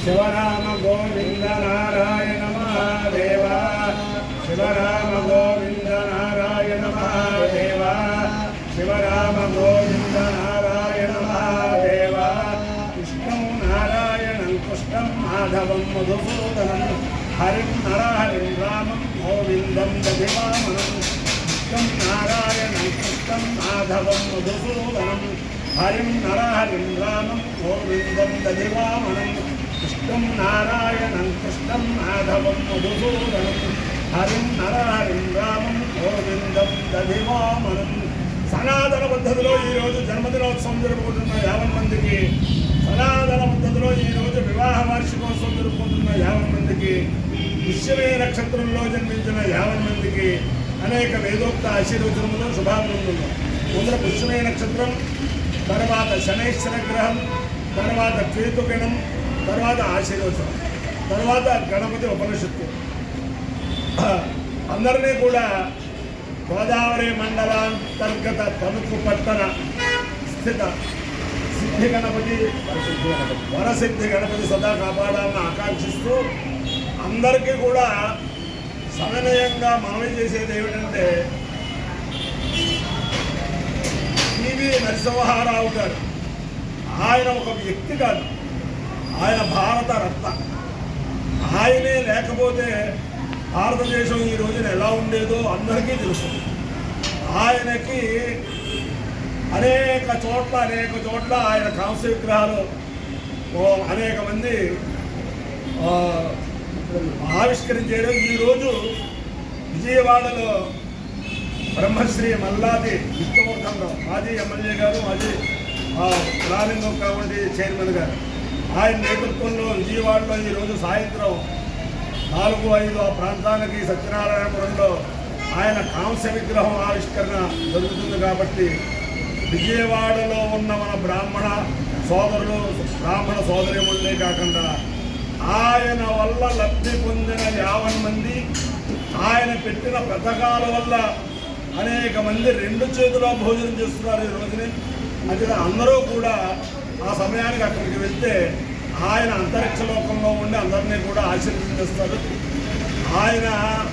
శివరామ గోవింద నారాయణ మహాదేవ శివరామ గోవింద నారాయణ మహాదేవ శివరామ గోవింద నారాయణ మహాదేవ కృష్ణం నారాయణం కృష్ణం మాధవం మధుసూదనం హరిం నరహరిం రామం గోవిందం దధివామనం కృష్ణం నారాయణం కృష్ణం మాధవం మధుసూదనం హరిం నరహరిం రామం గోవిందం దధివామనం కృష్ణం నారాయణం కృష్ణం మాధవం మధుసూదనం హరిం నరహరిం రామం గోవిందం దధివామనం. సనాతన పద్ధతిలో ఈరోజు జన్మదినోత్సవం జరుపుకుంటున్న 50 మందికి, సనాతన పద్ధతిలో ఈరోజు వివాహ వార్షికోత్సవం జరుపుకుంటున్న 50 మందికి, పుష్యమే నక్షత్రంలో జన్మించిన 50 మందికి అనేక వేదోక్త ఆశీర్వచనములు శుభాభినందనలు. ముందర పుష్యమే నక్షత్రం, తర్వాత శనైశ్వర గ్రహం, తర్వాత కేతుగణం, తర్వాత ఆశీర్వచనం, తర్వాత గణపతి ఉపనిషత్తు. అందరినీ కూడా గోదావరి మండలాంతర్గత తణుకు పట్టణ స్థిత సిద్ధి గణపతి వరసిద్ధి గణపతి సదా కాపాడాలని ఆకాంక్షిస్తూ అందరికీ కూడా సవినయంగా మనవి చేసేది ఏమిటంటే, పివి నరసింహారావు గారు ఆయన ఒక వ్యక్తి కాదు, ఆయన భారత రత్న. ఆయనే లేకపోతే భారతదేశం ఈ రోజున ఎలా ఉండేదో అందరికీ తెలుసు. ఆయనకి అనేక చోట్ల ఆయన కాంస్య విగ్రహాలు అనేక మంది ఆవిష్కరించారు. ఈరోజు విజయవాడలో బ్రహ్మశ్రీ మల్లాది విష్ణువర్ధనరావు మాజీ ఎమ్మెల్యే గారు, మాజీ ప్లానింగ్ కమిటీ చైర్మన్ గారు, ఆయన నేతృత్వంలో విజయవాడలో ఈరోజు సాయంత్రం 4-5 ఆ ప్రాంతానికి సత్యనారాయణపురంలో ఆయన కాంస్య విగ్రహం ఆవిష్కరణ జరుగుతుంది. కాబట్టి విజయవాడలో ఉన్న మన బ్రాహ్మణ సోదరులు, బ్రాహ్మణ సోదరిములే కాకుండా ఆయన వల్ల లబ్ధి పొందిన 50 మంది, ఆయన పెట్టిన పథకాల వల్ల అనేక మంది 2 చేతుల భోజనం చేస్తున్నారు ఈ రోజుని. అది అందరూ కూడా ఆ సమయానికి అక్కడికి వెళ్తే ఆయన అంతరిక్ష లోకంలో ఉండి అందరినీ కూడా ఆశీర్వదిస్తారు. ఆయన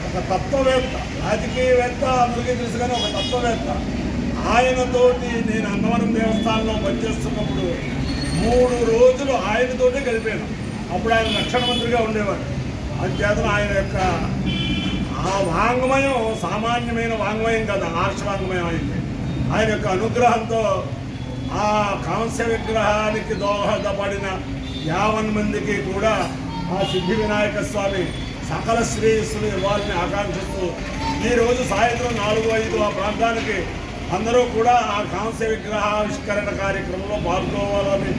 ఒక తత్వవేత్త, రాజకీయవేత్త అందరికీ తెలుసు, కానీ ఒక తత్వవేత్త. ఆయనతోటి నేను అన్నవరం దేవస్థానంలో పనిచేస్తున్నప్పుడు 3 రోజులు ఆయనతోటే గడిపాను. అప్పుడు ఆయన రక్షణ మంత్రిగా ఉండేవాడు. అందుచేత ఆయన యొక్క ఆ వాంగ్మయం సామాన్యమైన వాంగ్మయం కాదు, ఆర్ష వాంగ్మయం అయింది. ఆయన యొక్క అనుగ్రహంతో ఆ కాంస్య విగ్రహానికి దోహదపడిన 50 మందికి కూడా ఆ సిద్ధి వినాయక స్వామి సకల శ్రేయస్సులు ఇవ్వాలని ఆకాంక్షిస్తూ ఈరోజు సాయంత్రం 4-5 ఆ ప్రాంతానికి అందరూ కూడా ఆ కాంస్య విగ్రహావిష్కరణ కార్యక్రమంలో పాల్గొవాలని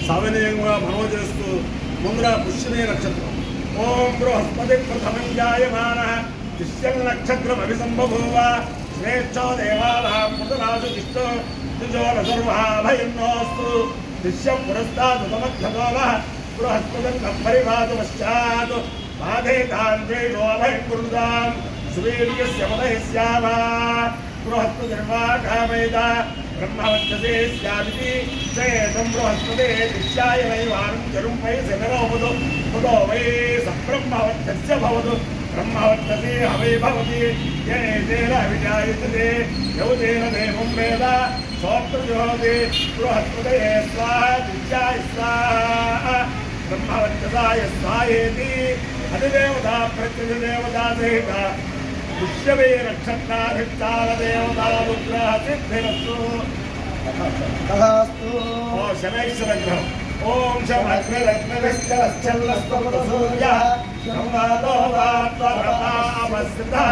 సవినయంగా మనవి చేస్తూ ముందర పుష్యమే నక్షత్రం. ఓం బృహస్పతి ప్రథమం జాయమాన పుష్యం నక్షత్రం అభిసంబభూవ శ్రేష్టో దేవానాం మృతరాజు విష్ణు భయన్నోస్తు శిష్య పురస్తాదుమధ్యతోమ బృహస్పతి పరివాదు పశ్చాత్ బాధేతాన్వేషోభయకృదాం సువీర్యస్య పదయస్యామ బృహస్పతిర్వాకామేద బ్రహ్మవచ్చతే స్యామితి శ్రేతం బృహస్పతే శిష్యాయ వైవానం చరుం వై శివరోపదు పుదో వై సబ్రహ్మవచ్చస్య భవతు బ్రహ్మవచ్చతే హవై భవతి ఏతేన అవిజాయతే యౌతేన దేవం వేద సోత్రజోతి బృహస్పతయే స్వాహ శిష్యాయ స్వాహ బ్రహ్మవచ్చతాయ స్వాహేతి అధిదేవతా ప్రత్యధిదేవతా సహిత పుష్యమే నక్షత్రాధిష్టాన దేవతా రుద్ర సిద్ధిరస్తు. శనైశ్వర గ్రహం. ఓం శమగ్నిరగ్నిశ్చలశ్చల్లస్తపతసూర్య సంవాదో వాత్వరతామస్సితః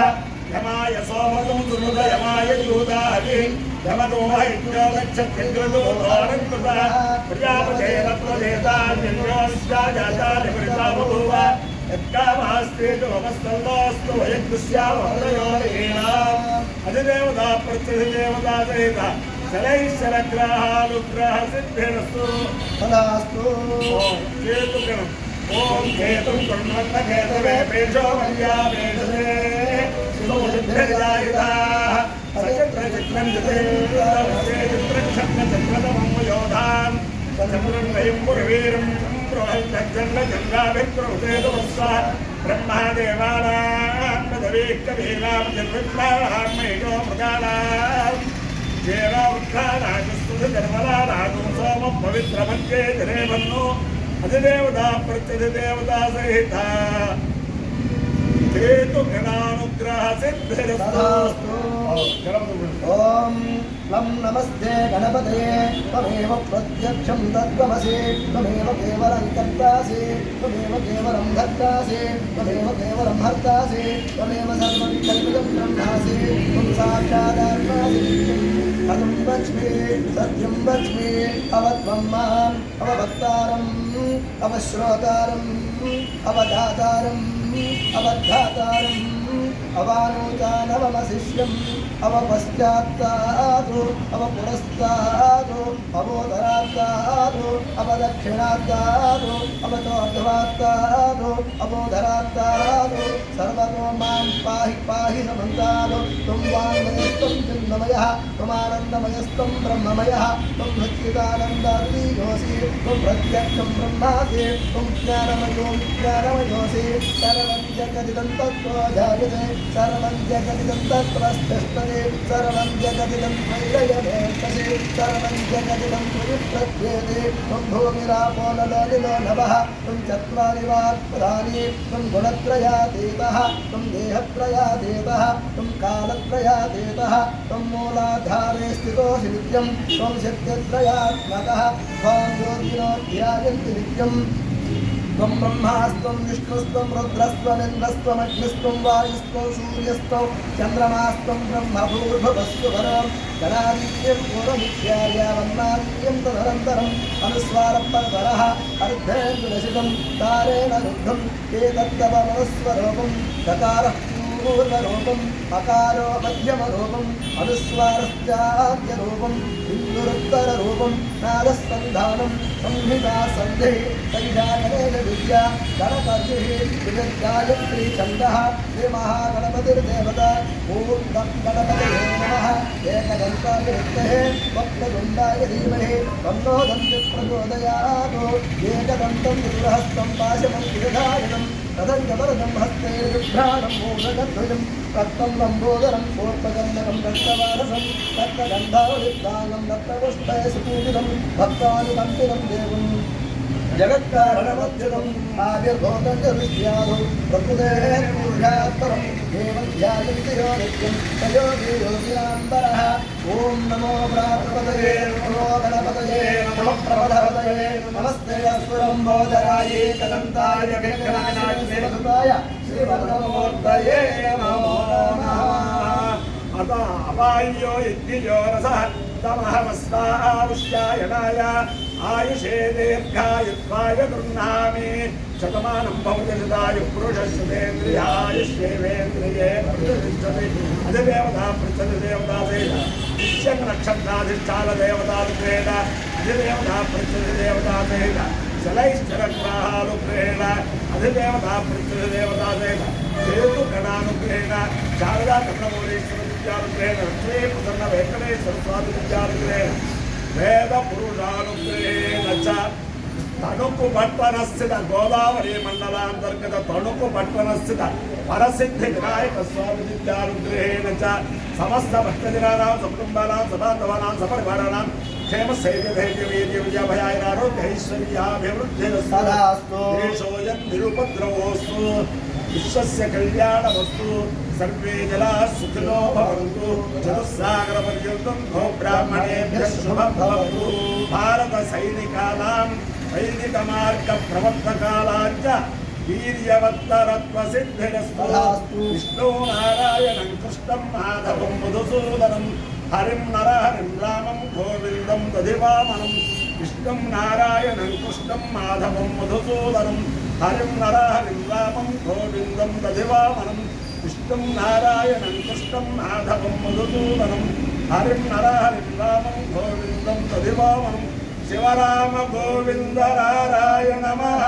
యమాయ సోమతం సునుద యమాయ యూదాహి యమదోమహిత్యోగచ్చత్యంగ్రదోదానంకృత ప్రజాపతేన ప్రదేశాన్యోశ్చాజాతానిమృతామభూవ యత్కామాస్తేజు నమస్తల్లోస్తు వయగ్స్యామహృదయోరేణాం అధిదేవతా ప్రత్యధిదేవతా సహిత శనైశ్వరగ్రహానుగ్రహ సిద్ధిరస్తు. కేతుగణం. ఓం కేతుం కర్మన్న కేతవే పేషో మర్యావేషే శివోషిద్ధిర్యాయుధాః సచక్రచిత్రం జితేంద్రవస్తే చిత్రక్షణ్ణ చక్రతమం యోధాన్ चन्द्रन्वयं पुरवीरं चन्द्रचन्द्रचन्द्राभिप्रभुतेजवस्वा ब्रह्मादेवानां पदवीकवीनां जन्मृत्नां महेशो मृगाणां जेरावृक्षाणागस्तुतिर्मलानागं सोमं पवित्रमन्ये जनेवन्नो अधिदेवता प्रत्यधिदेवता सहिता हेतु गणानुग्रह सिद्धिरस्तु। ओम लं नमस्ते गणपतये त्वमेव प्रत्यक्षं तद्वमसि त्वमेव केवलं कर्तासि त्वमेव केवलं धर्तासि त्वमेव केवलं हर्तासि त्वमेव सर्वं कल्पितं ब्रह्मासि त्वं साक्षादात्मासि कथं वच्मि सत्यं वच्मि अवत्वं माम् अवभक्तारम् अवश्रोतारम् अवधातारम् अवधातारम् अवानोचानवमशिष्यम् अवपश्चात्तादु अवपुरस्तादु अवोदरात्तादु अवदक्षिणात्तादु अवचोर्ध्वात्तादु अवोधरात्तादु सर्वतो मां पाहि पाहि समन्तादु त्वं वाङ्मयस्त्वं चिन्मयः त्वमानन्दमयस्त्वं ब्रह्ममयः त्वं सच्चिदानन्दादियोऽसि त्वं प्रत्यक्षं ब्रह्मासि त्वं ज्ञानमयो विज्ञानमयोऽसि सर्वं जगदिदं तत्त्वो जायते सर्वं जगदिदं तत्त्वस्तिष्ठति सर्वं जगदिदं त्वय्यमेतसि सर्वं जगदिदं त्वयि प्रत्येते त्वं भूमिरापो नलो नभः त्वं चत्वारि वाक्पदानि त्वं गुणत्रयातीतः त्वं देहत्रयातीतः त्वं कालत्रयातीतः त्वं मूलाधारे स्थितोऽसि नित्यं त्वं शक्तित्रयात्मकः त्वां योगिनो ध्यायन्ति नित्यम् त्वं ब्रह्मास्त्वं विष्णुस्त्वं रुद्रस्त्वमिन्द्रस्त्वमग्निस्त्वं वायुस्त्वं सूर्यस्त्वं चन्द्रमास्त्वं ब्रह्मभूर्भुवस्सुवरं गणादीयं पूर्वमुख्यार्यावन्नादीयं तदनन्तरम् अनुस्वारपरतरः अर्धेन्दुदशितं तारेण रुद्धं एतत्तव मनस्वरूपं दकारः पूर्वरूपम् अकारो मध्यमरूपम् अनुस्वारश्चाद्यरूपम् बिन्दुरुत्तररूपं नादस्सन्धानं संहिता सन्धिः सैषागणेन विद्या गणपतिः विविद्गायत्री छन्दः श्रीमहागणपतिर्देवता ॐ गणपतये नमः एकदन्ताय विद्महे वक्रतुण्डाय धीमहि तन्नो दन्तिः प्रचोदयात् एकदन्तं विग्रहस्थं पाशमं विदधारिणं तदङ्गवरदं हस्ते विभ्राणं मोदकध्वजं रक्तं लम्बोदरं कोर्पगन्धकं रक्तवारसं रक्तगन्धावलिप्तानं रक्तपुष्पे सुपूजितं भक्तानुकम्पितं देवं जगत्कारणमच्युतम् आविर्भूतं च विद्याधौ प्रकृतेः पूजात्परं देवं ध्यायन्ति यो नित्यं स योगी योगिनाम्बरः ॐ नमो प्रातपतये नमो गणपतये नमः प्रमथपतये नमस्ते अस्फुरम्बोधराय एकदन्ताय विघ्नविनाशिने श्रीवरदमूर्तये नमो नमः। अत अपायो यज्ञयो रसः तमहमस्वाहुष्यायणाय आयुषे दीर्घायुत्वाय गृह्णामि शतमानं भवति शतायु पुरुषस्येन्द्रियायुष्येवेन्द्रिये प्रतिष्ठति अधिदेवता पृच्छति देवता सेन नित्यं नक्षत्राधिष्ठानदेवता रूपेण अधिदेवता पृच्छति देवता सेन शलैश्चरग्रहानुग्रहेण अधिदेवता पृच्छति देवता सेन हेतुगणानुग्रहेण शारदा कन्नमूलेश्वर विद्यानुग्रहेण लक्ष्मी प्रसन्न वेङ्कटेश्वर स्वामी विद्यानुग्रहेण वेद पुरुषानुग्रहेण च तणुकु पट्टनस्थित गोदावरी मंडलांतर्गत तणुकु पट्टनस्थित परसिद्धि विनायक स्वामी विद्यानुग्रहेण च समस्त भक्तजनानां सकुटुम्बानां सबान्धवानां सपरिवाराणां क्षेम स्थैर्यधैर्यवीर्य विजयाभयाैरारोग्यैश्वर्याभिवृद्धिरस्तु देशोऽयं निरुपद्रवोऽस्तु विश्वस्य कल्याणमस्तु सर्वे जनाः सुखिनो भवन्तु चतुस्सागरपर्यन्तं भो ब्राह्मणेभ्यः शुभं भवतु भारत सैनिकानां वैदिकमार्गप्रवर्तकालाञ्च वीर्यवत्तरत्वसिद्धिरस्तु विष्णो नारायणं कृष्णं माधवं मधुसूदनं हरिं नरहरिं रामं गोविन्दं दधिवामनं विष्णुं नारायणं कृष्णं माधवं मधुसूदनं हरिं नरहरिं रामं गोविन्दं दधिवामनं विष्णुं नारायणं कृष्णं माधवं मधुसूदनं हरिं नरहरिं रामं गोविन्दं दधिवामनं शिवराम गोविन्द नारायण नमः।